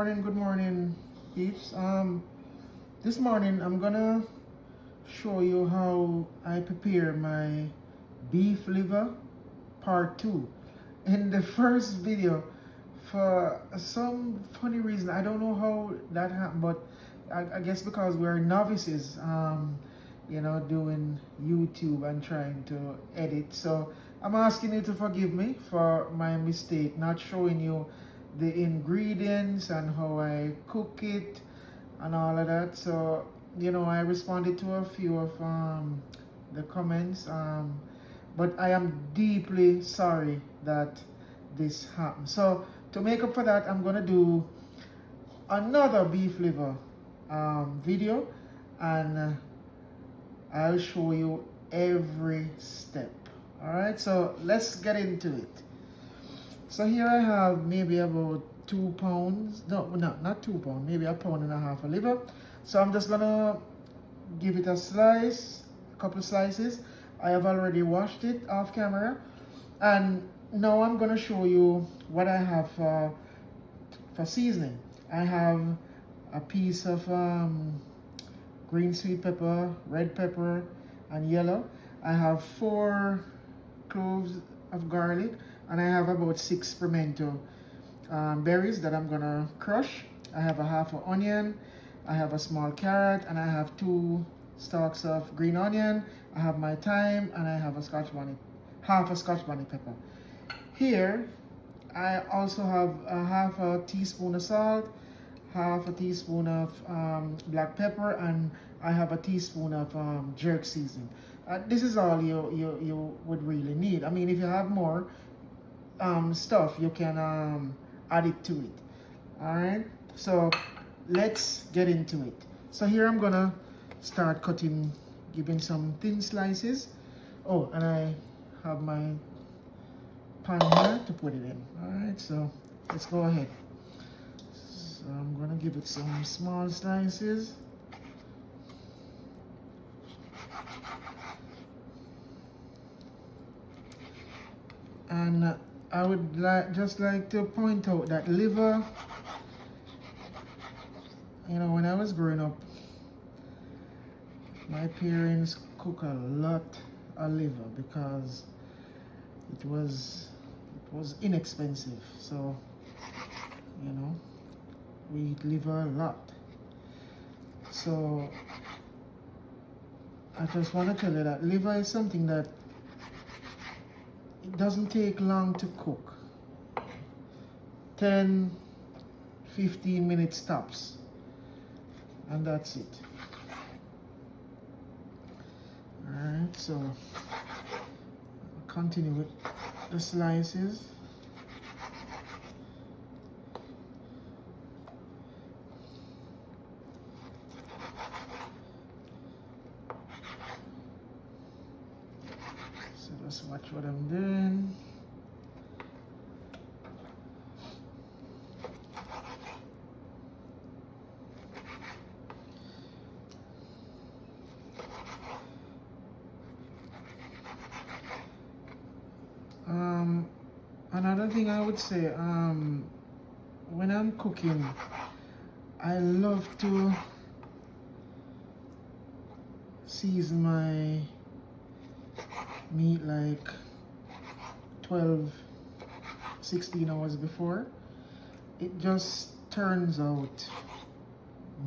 Good morning, peeps. This morning I'm gonna show you how I prepare my beef liver part 2. In the first video, for some funny reason, I don't know how that happened, but I guess because we're novices, doing YouTube and trying to edit. So I'm asking you to forgive me for my mistake, not showing you the ingredients and how I cook it and all of that. So I responded to a few of the comments, but I am deeply sorry that this happened. So to make up for that, I'm gonna do another beef liver video, and I'll show you every step. All right, so let's get into it. So here I have maybe about 2 pounds, no, not 2 pounds, maybe 1.5 pounds of liver. So I'm just gonna give it a slice, a couple slices. I have already washed it off camera, and now I'm gonna show you what I have for seasoning. I have a piece of green sweet pepper, red pepper, and yellow. I have 4 cloves of garlic, and I have about 6 pimento berries that I'm gonna crush. I have a half an onion, I have a small carrot, and I have 2 stalks of green onion. I have my thyme, and I have half a Scotch bonnet pepper. Here, I also have a half a teaspoon of salt, half a teaspoon of black pepper, and I have a teaspoon of jerk seasoning. This is all you would really need. I mean, if you have more stuff, you can add it to it. All right, so let's get into it. So here I'm gonna start cutting, giving some thin slices. Oh, and I have my pan here to put it in. All right, so let's go ahead. So I'm gonna give it some small slices. And I would just like to point out that liver, when I was growing up, my parents cook a lot of liver because it was inexpensive. So, we eat liver a lot. So I just want to tell you that liver is something that it doesn't take long to cook. 10, 15 minutes tops. And that's it. Alright, so I'll continue with the slices. So just watch what I'm doing. Another thing I would say, when I'm cooking, I love to season my meat like 12, 16 hours before. It just turns out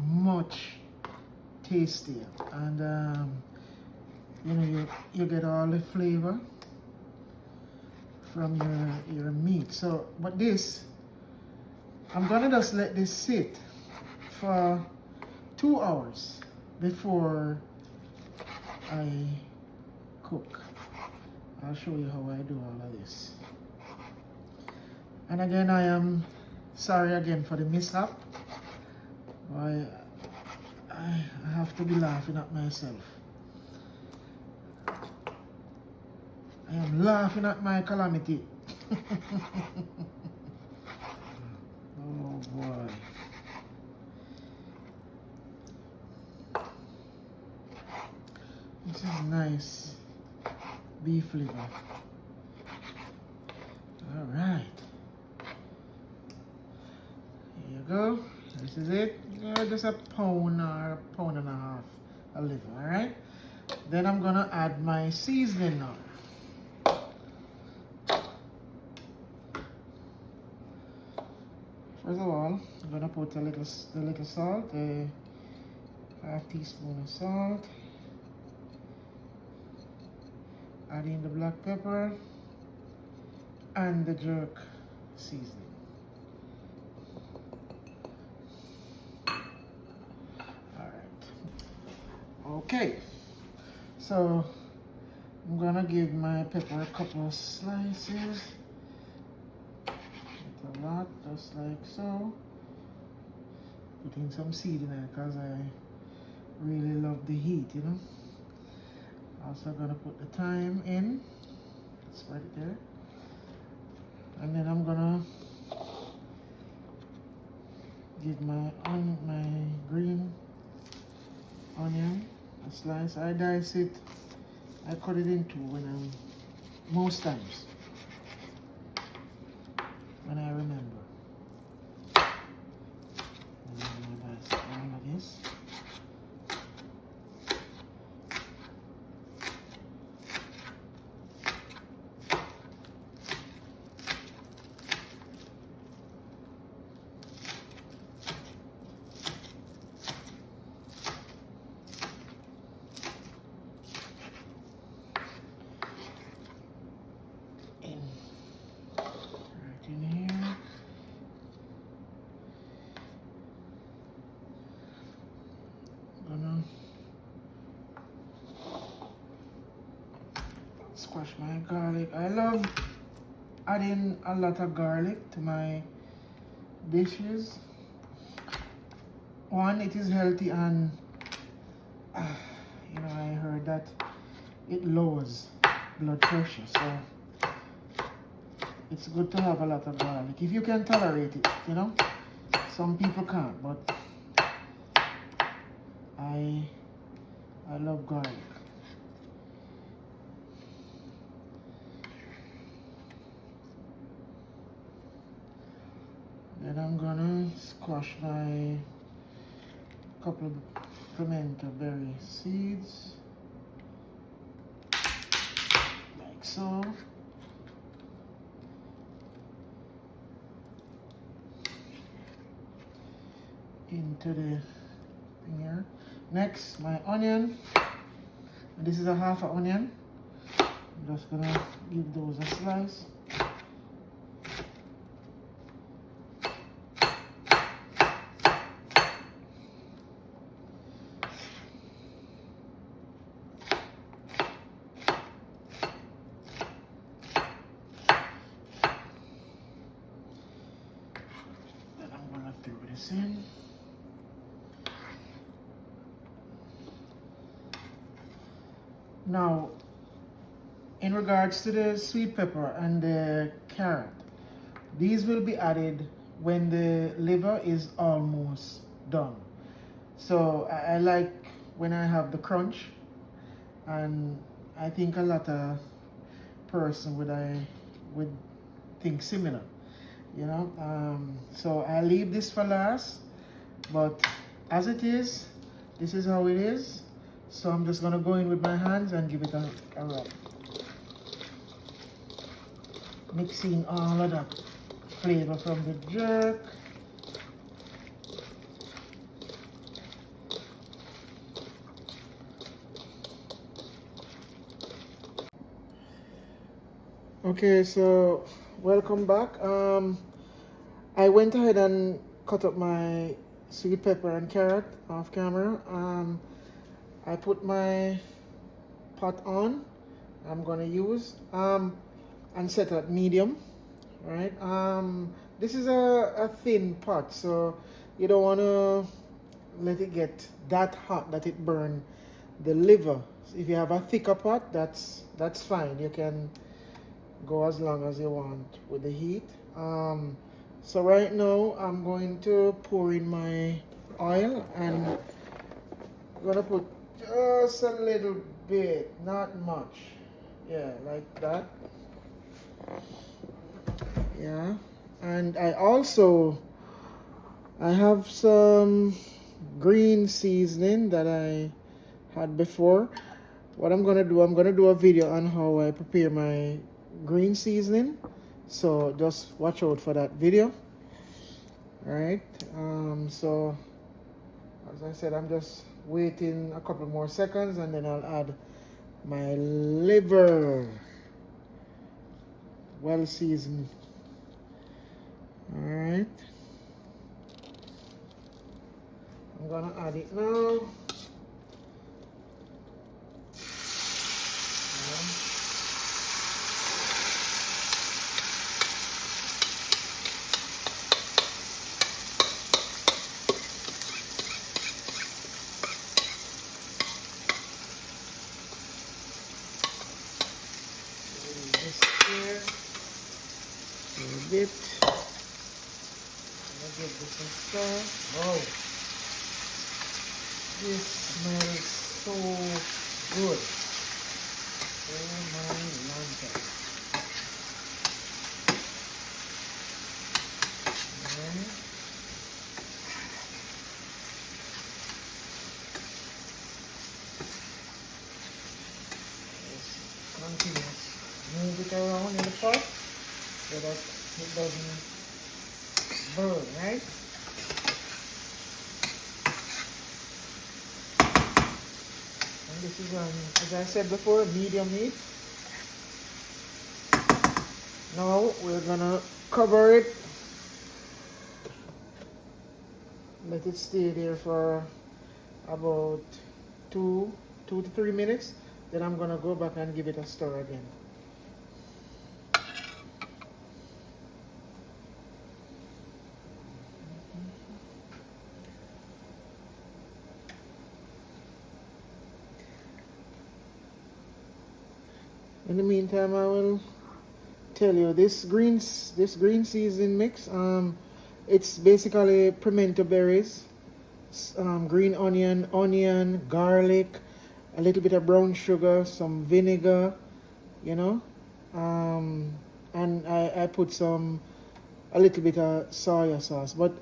much tastier, and you get all the flavor from your meat. So, but this, I'm gonna just let this sit for 2 hours before I cook. I'll show you how I do all of this. And again, I am sorry again for the mishap. I have to be laughing at myself. I am laughing at my calamity. Oh boy. This is nice beef liver. All right. Here you go. This is it. Just a pound or a pound and a half of liver, alright? Then I'm gonna add my seasoning now. First of all, I'm gonna put a little salt, a half teaspoon of salt. Add in the black pepper and the jerk seasoning. Okay, so I'm gonna give my pepper a couple of slices. Not a lot, just like so. Putting some seed in there because I really love the heat, you know. Also gonna put the thyme in, spread it there. And then I'm gonna give my green onion a slice. I dice it, I cut it in two most times when I remember. And then I'm gonna dice all of this. In here. Gonna squash my garlic. I love adding a lot of garlic to my dishes. One, it is healthy, and you know, I heard that it lowers blood pressure, so it's good to have a lot of garlic if you can tolerate it, you know. Some people can't, but I love garlic. Then I'm gonna squash my couple of pimento berry seeds, like so. Into the thing here. Next, my onion. This is a half an onion. I'm just gonna give those a slice. Then I'm gonna throw this in. Now, in regards to the sweet pepper and the carrot, these will be added when the liver is almost done. So I like when I have the crunch, and I think a lot of person would think similar, you know. So I leave this for last, but as it is, this is how it is. So I'm just gonna go in with my hands and give it a rub. Mixing all of that flavor from the jerk. Okay, so welcome back. I went ahead and cut up my sweet pepper and carrot off camera. I put my pot on. I'm gonna use and set at medium. Right. This is a thin pot, so you don't want to let it get that hot that it burn the liver. So if you have a thicker pot, that's fine. You can go as long as you want with the heat. So right now I'm going to pour in my oil, and I'm gonna put just a little bit, not much. Yeah, like that. Yeah, and I also I have some green seasoning that I had before. What I'm gonna do a video on how I prepare my green seasoning. So just watch out for that video. Alright. So as I said, I'm just waiting a couple more seconds and then I'll add my liver. Well seasoned. Alright. I'm gonna add it now. This here. A bit. I'll give this a stir. Wow. This smells so good. Oh my lanta. Okay. Just continue. Move it around in the pot so that it doesn't burn, right? And this is, as I said before, medium heat. Now we're gonna cover it. Let it stay there for about 2 to 3 minutes. Then I'm gonna go back and give it a stir again. In the meantime, I will tell you this green seasoning mix. It's basically pimento berries, green onion, garlic, a little bit of brown sugar, some vinegar, you know, and I put a little bit of soya sauce. But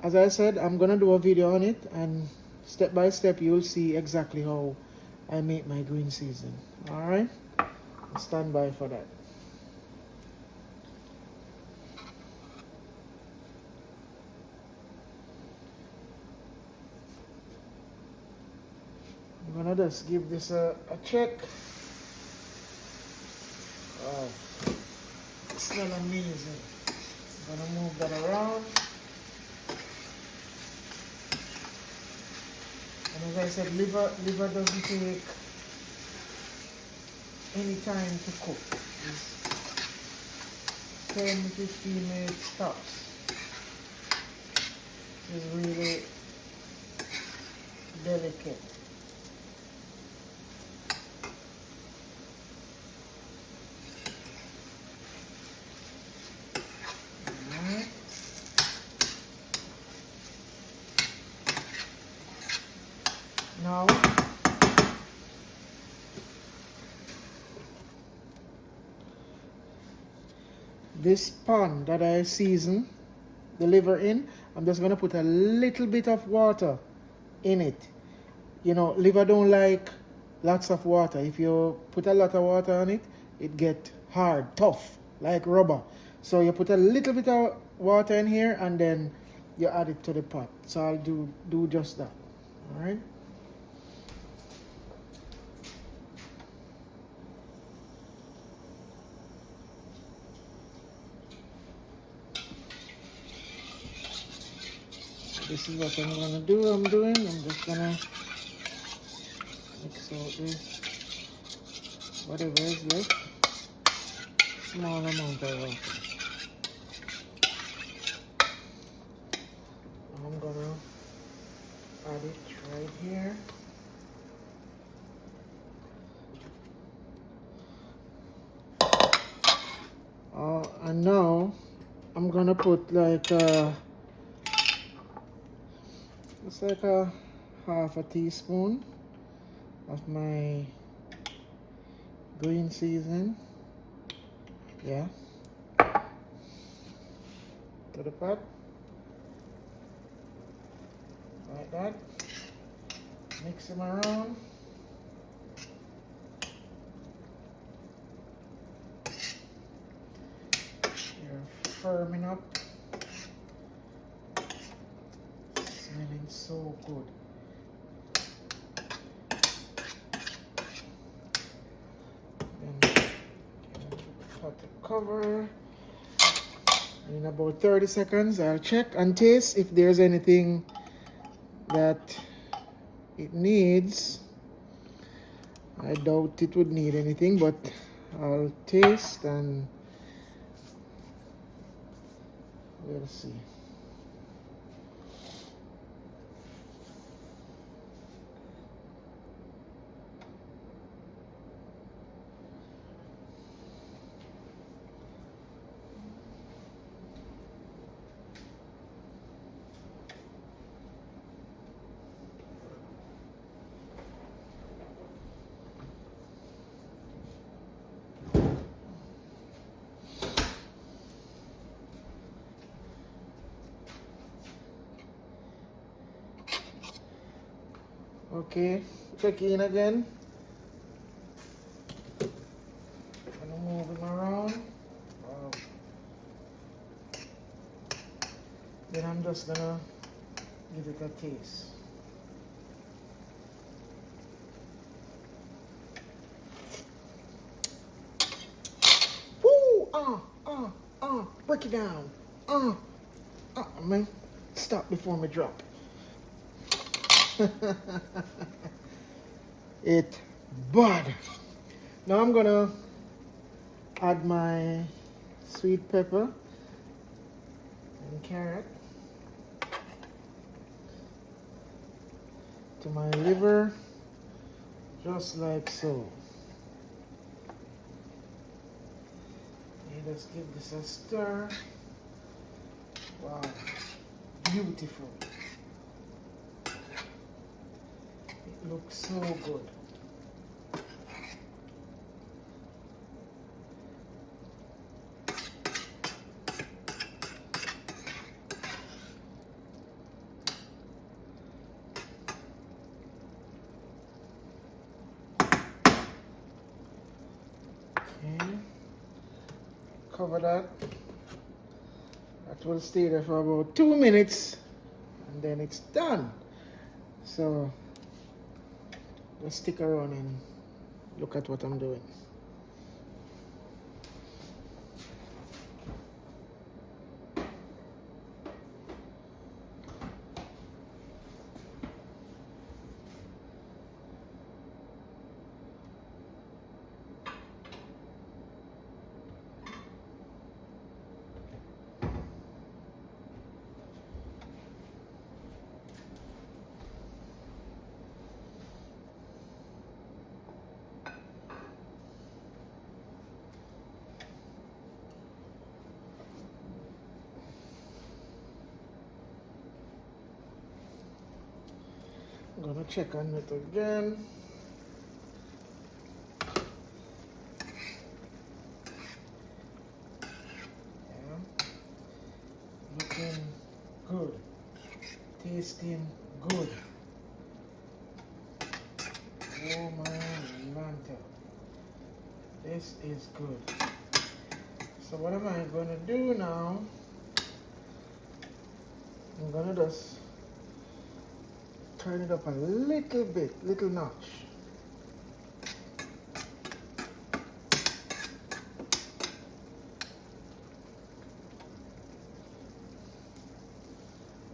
as I said, I'm gonna do a video on it, and step by step you'll see exactly how I make my green seasoning. All right, stand by for that. I'm gonna just give this a check. Wow, it smells amazing. I'm gonna move that around. And as I said, liver doesn't take any time to cook. It's 10-15 minutes tops. It's really delicate. Alright. Now this pan that I season the liver in, I'm just gonna put a little bit of water in it. You know, liver don't like lots of water. If you put a lot of water on it, it get hard, tough, like rubber. So you put a little bit of water in here and then you add it to the pot. So I'll do just that. All right. This is what I'm gonna do. I'm just gonna mix out this whatever is left. Small amount of water. I'm gonna add it right here. And now I'm gonna put like it's like a half a teaspoon of my green seasoning. Yeah. To the pot. that. Mix them around. They're firming up. Smelling so good. Then cut the cover. In about 30 seconds, I'll check and taste if there's anything that it needs. I doubt it would need anything, but I'll taste and we'll see. Okay, check in again. Gonna move him around. Then I'm just gonna give it a taste. Woo! Break it down. Man, stop before me drop. It bad. Now I'm gonna add my sweet pepper and carrot to my liver, just like so. And let's give this a stir. Wow, beautiful. It looks so good. Okay, cover that. That will stay there for about 2 minutes and then it's done. So just stick around and look at what I'm doing. I'm gonna check on it again. Yeah. Looking good. Tasting good. Oh my Lanta. This is good. So what am I gonna do now? I'm gonna just turn it up a little bit, little notch.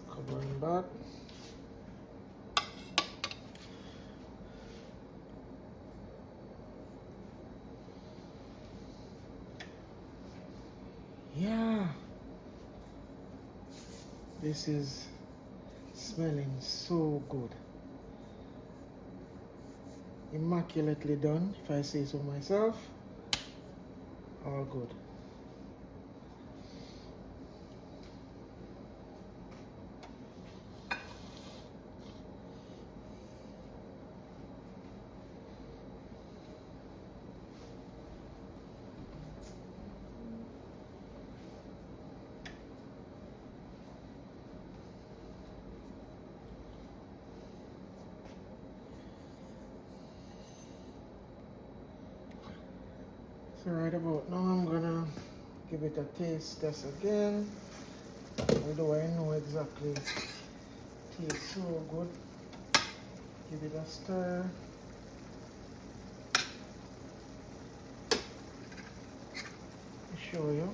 Covering back. Yeah. This is smelling so good. Immaculately done, if I say so myself. All good. So right about now I'm gonna give it a taste test again. Although I know exactly tastes so good. Give it a stir. Show you.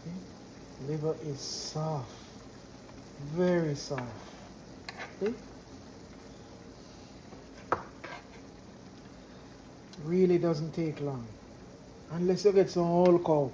See? Liver is soft. Very soft. See? Really doesn't take long. Unless you get some whole cow.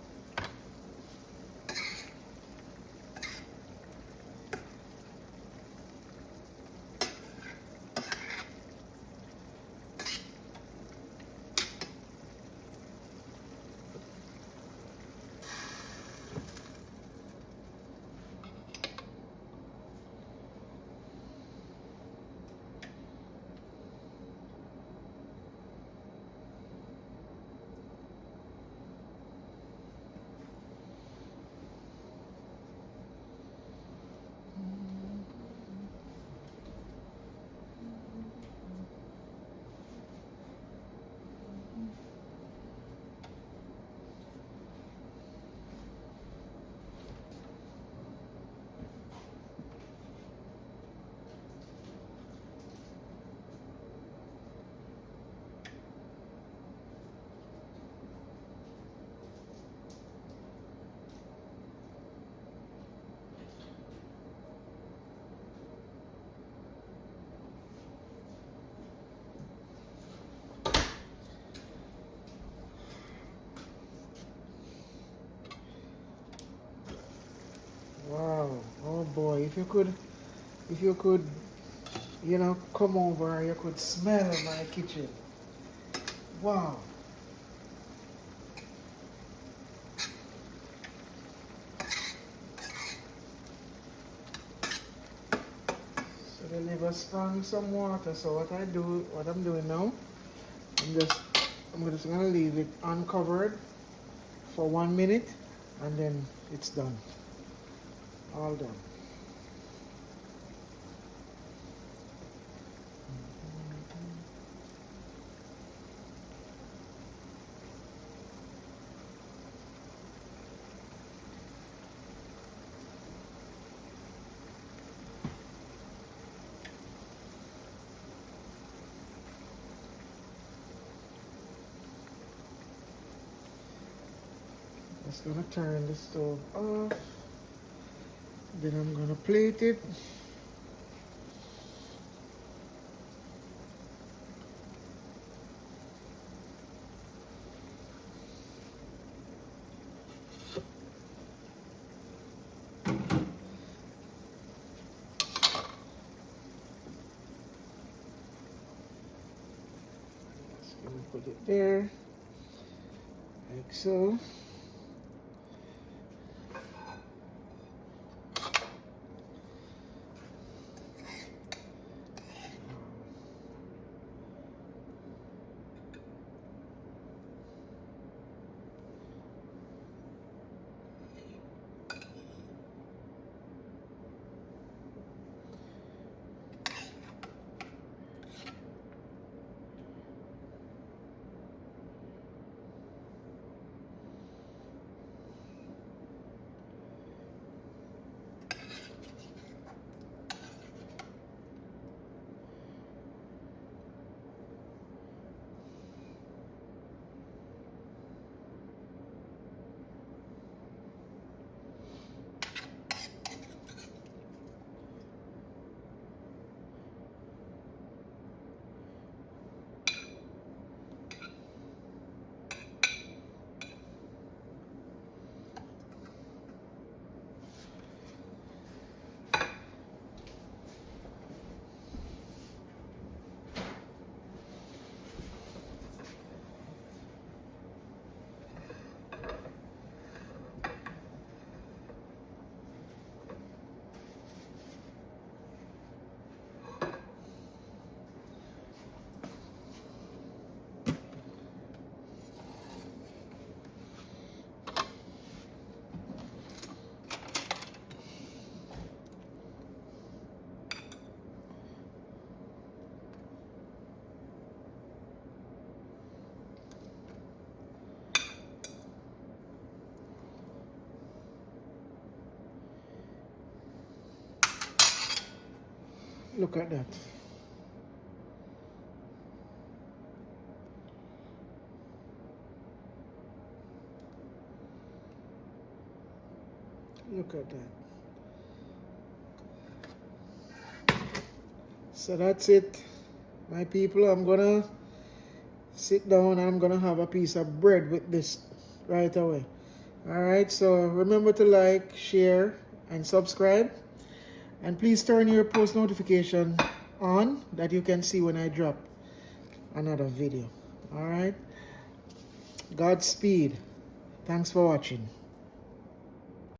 Wow. Oh boy. If you could, you know, come over, you could smell my kitchen. Wow. So the liver sprung some water. So what I'm doing now, I'm just gonna leave it uncovered for 1 minute, and then it's done. All done. Just gonna turn the stove off. Then I'm gonna plate it. Just gonna put it there, like so. Look at that. Look at that. So that's it, my people. I'm gonna sit down and I'm gonna have a piece of bread with this right away. Alright, so remember to like, share, and subscribe. And please turn your post notification on that you can see when I drop another video. Alright, Godspeed. Thanks for watching.